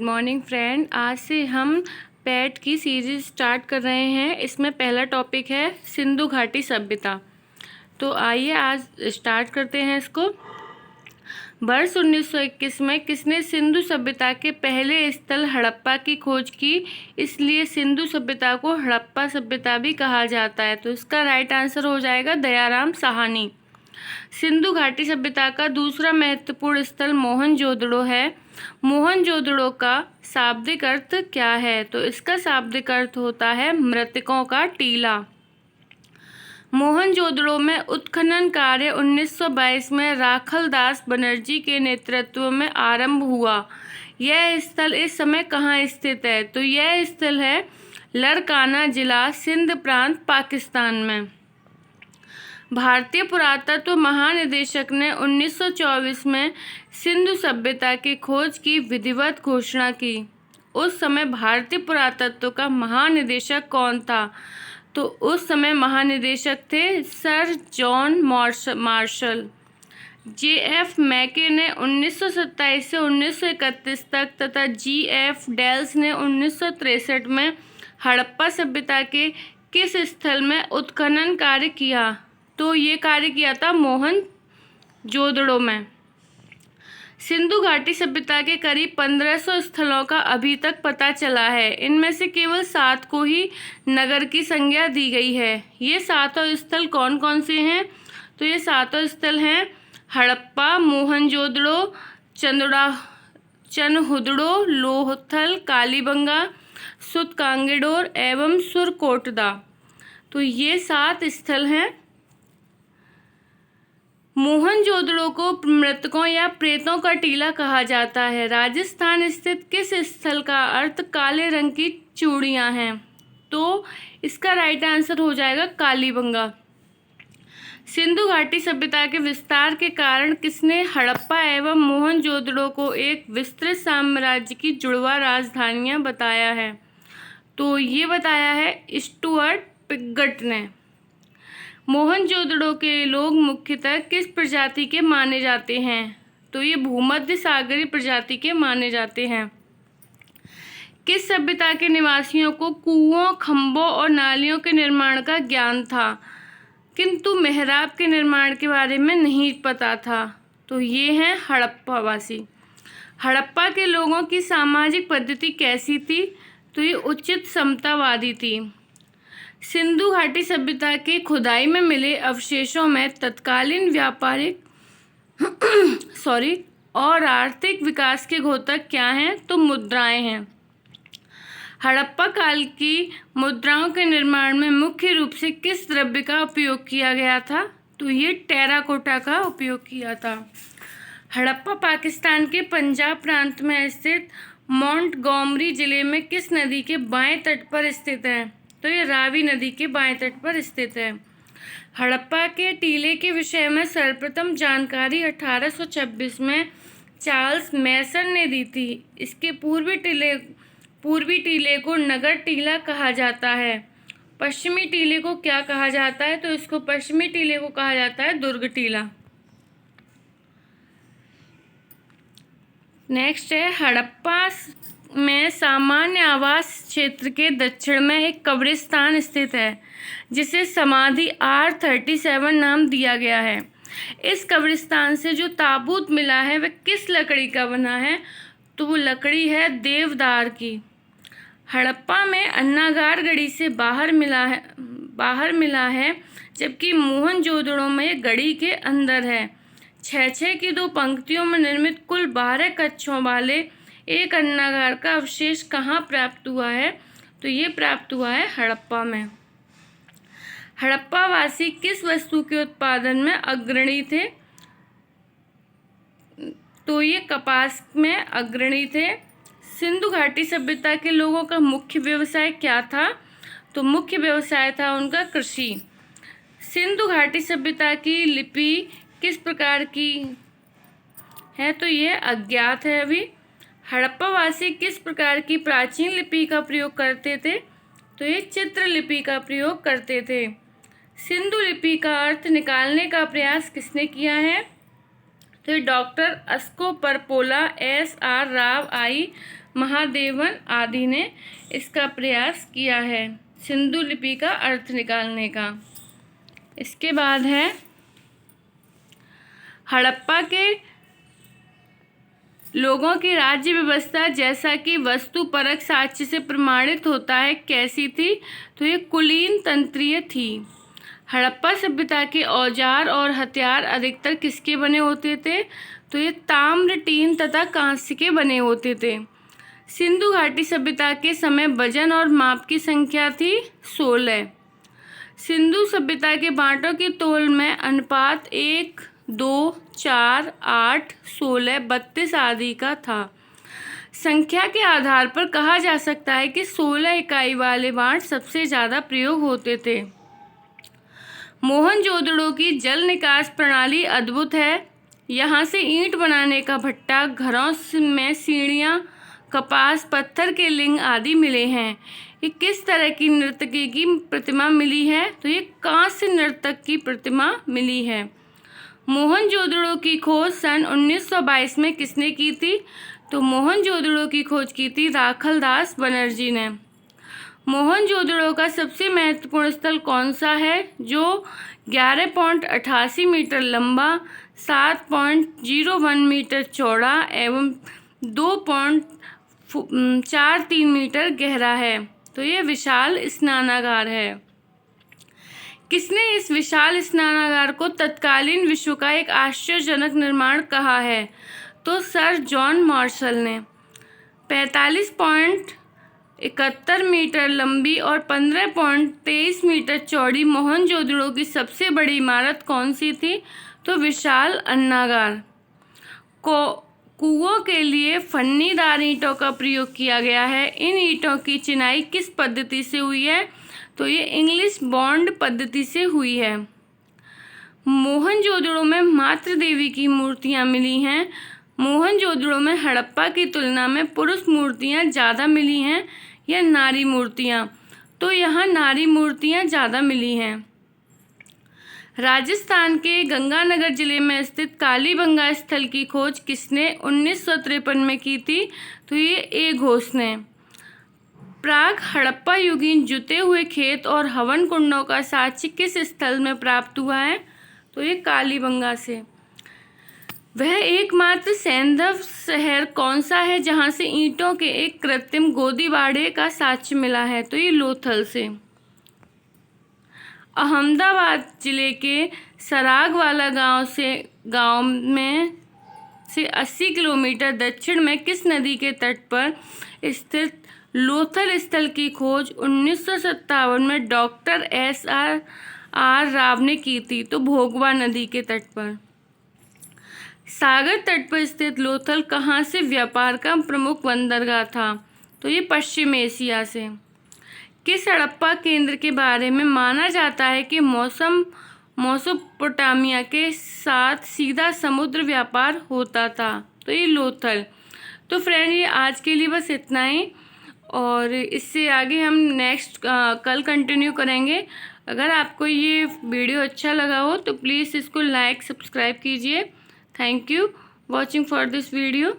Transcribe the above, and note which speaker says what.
Speaker 1: Morning friend. आज से हम पैट की सीरीज स्टार्ट कर रहे हैं। इसमें पहला टॉपिक है सिंधु घाटी सभ्यता। तो आइए आज स्टार्ट करते हैं इसको। वर्ष 1921 में किसने सिंधु सभ्यता के पहले स्थल हड़प्पा की खोज की, इसलिए सिंधु सभ्यता को हड़प्पा सभ्यता भी कहा जाता है। तो इसका राइट आंसर हो जाएगा दयाराम साहनी। सिंधु घाटी सभ्यता का दूसरा महत्वपूर्ण स्थल मोहनजोदड़ो है। मोहनजोदड़ो का शाब्दिक अर्थ क्या है? तो इसका शाब्दिक अर्थ होता है मृतकों का टीला। मोहनजोदड़ो में उत्खनन कार्य 1922 में राखलदास बनर्जी के नेतृत्व में आरंभ हुआ। यह स्थल इस समय कहाँ स्थित है? तो यह स्थल है लड़काना जिला, सिंध प्रांत, पाकिस्तान में। भारतीय पुरातत्व महानिदेशक ने 1924 में सिंधु सभ्यता की खोज की विधिवत घोषणा की। उस समय भारतीय पुरातत्व का महानिदेशक कौन था? तो उस समय महानिदेशक थे सर जॉन मार्शल। J.F. मैके ने 1927 से 1931 तक तथा G.F. डेल्स ने 1963 में हड़प्पा सभ्यता के किस स्थल में उत्खनन कार्य किया? तो ये कार्य किया था मोहनजोदड़ो में। सिंधु घाटी सभ्यता के करीब 1500 स्थलों का अभी तक पता चला है। इनमें से केवल 7 को ही नगर की संज्ञा दी गई है। ये 7 स्थल कौन कौन से हैं? तो ये 7 स्थल हैं हड़प्पा, मोहनजोदड़ो, चनहुदड़ो, लोथल, कालीबंगा, सुतकांगेडोर एवं सुरकोटदा। तो ये 7 स्थल हैं। मोहनजोदड़ो को मृतकों या प्रेतों का टीला कहा जाता है। राजस्थान स्थित किस स्थल का अर्थ काले रंग की चूड़ियां हैं? तो इसका राइट आंसर हो जाएगा कालीबंगा। सिंधु घाटी सभ्यता के विस्तार के कारण किसने हड़प्पा एवं मोहनजोदड़ो को एक विस्तृत साम्राज्य की जुड़वा राजधानियां बताया है? तो ये बताया है स्टुअर्ट पिगट ने। मोहनजोदड़ो के लोग मुख्यतः किस प्रजाति के माने जाते हैं? तो ये भूमध्य सागरीय प्रजाति के माने जाते हैं। किस सभ्यता के निवासियों को कुओं, खंभों और नालियों के निर्माण का ज्ञान था, किंतु मेहराब के निर्माण के बारे में नहीं पता था? तो ये हैं हड़प्पावासी। हड़प्पा के लोगों की सामाजिक पद्धति कैसी थी? तो ये उचित समतावादी थी। सिंधु घाटी सभ्यता के खुदाई में मिले अवशेषों में तत्कालीन व्यापारिक और आर्थिक विकास के द्योतक क्या हैं? तो मुद्राएं हैं। हड़प्पा काल की मुद्राओं के निर्माण में मुख्य रूप से किस द्रव्य का उपयोग किया गया था? तो ये टेराकोटा का उपयोग किया था। हड़प्पा पाकिस्तान के पंजाब प्रांत में स्थित मोंटगोमरी जिले में किस नदी के बाएं तट पर स्थित है? तो ये रावी नदी के बाएं तट पर स्थित है। हड़प्पा के टीले के विषय में सर्वप्रथम जानकारी 1826 में चार्ल्स मैसन ने दी थी। इसके पूर्वी टीले को नगर टीला कहा जाता है। पश्चिमी टीले को क्या कहा जाता है? तो इसको पश्चिमी टीले को कहा जाता है दुर्ग टीला। नेक्स्ट है हड़प्पा में सामान्य आवास क्षेत्र के दक्षिण में एक कब्रिस्तान स्थित है जिसे समाधि R37 नाम दिया गया है। इस कब्रिस्तान से जो ताबूत मिला है वह किस लकड़ी का बना है? तो वो लकड़ी है देवदार की। हड़प्पा में अन्नागार गढ़ी से बाहर मिला है जबकि मोहनजोदड़ो में ये गढ़ी के अंदर है। 6-6 की 2 पंक्तियों में निर्मित कुल 12 कक्षों वाले एक अन्नागार का अवशेष कहाँ प्राप्त हुआ है? तो ये प्राप्त हुआ है हड़प्पा में। हड़प्पा वासी किस वस्तु के उत्पादन में अग्रणी थे? तो ये कपास में अग्रणी थे। सिंधु घाटी सभ्यता के लोगों का मुख्य व्यवसाय क्या था? तो मुख्य व्यवसाय था उनका कृषि। सिंधु घाटी सभ्यता की लिपि किस प्रकार की है? तो ये अज्ञात है अभी। हड़प्पावासी किस प्रकार की प्राचीन लिपि का प्रयोग करते थे? तो ये चित्र लिपि का प्रयोग करते थे। सिंधु लिपि का अर्थ निकालने का प्रयास किसने किया है? तो doctor Asko Parpola, S.R. Rao, I. Mahadevan आदि ने इसका प्रयास किया है सिंधु लिपि का अर्थ निकालने का। इसके बाद है हड़प्पा के लोगों की राज्य व्यवस्था जैसा कि वस्तुपरक साक्ष्य से प्रमाणित होता है कैसी थी, तो ये कुलीन तंत्रीय थी। हड़प्पा सभ्यता के औजार और हथियार अधिकतर किसके बने होते थे, तो ये ताम्र, टीन तथा कांस्य के बने होते थे। सिंधु घाटी सभ्यता के समय वजन और माप की संख्या थी 16। सिंधु सभ्यता के बांटों की तौल में अनुपात 1, 2, 4, 8, 16, 32 आदि का था। संख्या के आधार पर कहा जा सकता है कि 16 इकाई वाले बांट सबसे ज़्यादा प्रयोग होते थे। मोहनजोदड़ो की जल निकास प्रणाली अद्भुत है। यहाँ से ईंट बनाने का भट्टा, घरों में सीढ़ियाँ, कपास, पत्थर के लिंग आदि मिले हैं। ये किस तरह की नर्तकी की प्रतिमा मिली है, तो ये कांस्य नर्तक की प्रतिमा मिली है। मोहनजोदड़ो की खोज सन 1922 में किसने की थी, तो मोहनजोदड़ो की खोज की थी राखलदास बनर्जी ने। मोहनजोदड़ो का सबसे महत्वपूर्ण स्थल कौन सा है, जो 11.88 मीटर लंबा, 7.01 मीटर चौड़ा एवं 2.43 मीटर गहरा है, तो ये विशाल स्नानागार है। किसने इस विशाल स्नानागार को तत्कालीन विश्व का एक आश्चर्यजनक निर्माण कहा है, तो सर जॉन मार्शल ने। 45.71 मीटर लंबी और 15.23 मीटर चौड़ी मोहनजोदड़ो की सबसे बड़ी इमारत कौन सी थी, तो विशाल अन्नागार। कुओं के लिए फन्नीदार ईंटों का प्रयोग किया गया है। इन ईंटों की चिनाई किस पद्धति से हुई है, तो ये इंग्लिश बॉन्ड पद्धति से हुई है। मोहनजोदड़ो में मातृ देवी की मूर्तियाँ मिली हैं। मोहनजोदड़ो में हड़प्पा की तुलना में पुरुष मूर्तियाँ ज़्यादा मिली हैं या नारी मूर्तियाँ, तो यहाँ नारी मूर्तियाँ ज़्यादा मिली हैं। राजस्थान के गंगानगर जिले में स्थित कालीबंगा स्थल की खोज किसने 1953 में की थी, तो ये ए घोष ने। प्राग हड़प्पा युगीन जुते हुए खेत और हवन कुंडों का साक्ष्य किस स्थल में प्राप्त हुआ है, तो ये कालीबंगा से। वह एकमात्र सैंधव शहर कौन सा है जहां से ईंटों के एक कृत्रिम गोदीबाड़े का साक्ष्य मिला है, तो ये लोथल से। अहमदाबाद जिले के सरागवाला गांव में से 80 किलोमीटर दक्षिण में किस नदी के तट पर स्थित लोथल स्थल की खोज 1957 में डॉक्टर SR राव ने की थी, तो भोगवा नदी के तट पर। सागर तट पर स्थित लोथल कहाँ से व्यापार का प्रमुख बंदरगाह था, तो ये पश्चिम एशिया से। किस हड़प्पा केंद्र के बारे में माना जाता है कि मेसोपोटामिया के साथ सीधा समुद्र व्यापार होता था, तो ये लोथल। तो फ्रेंड, ये आज के लिए बस इतना ही, और इससे आगे हम नेक्स्ट कल कंटिन्यू करेंगे। अगर आपको ये वीडियो अच्छा लगा हो तो प्लीज़ इसको लाइक सब्सक्राइब कीजिए। Thank you watching for this video.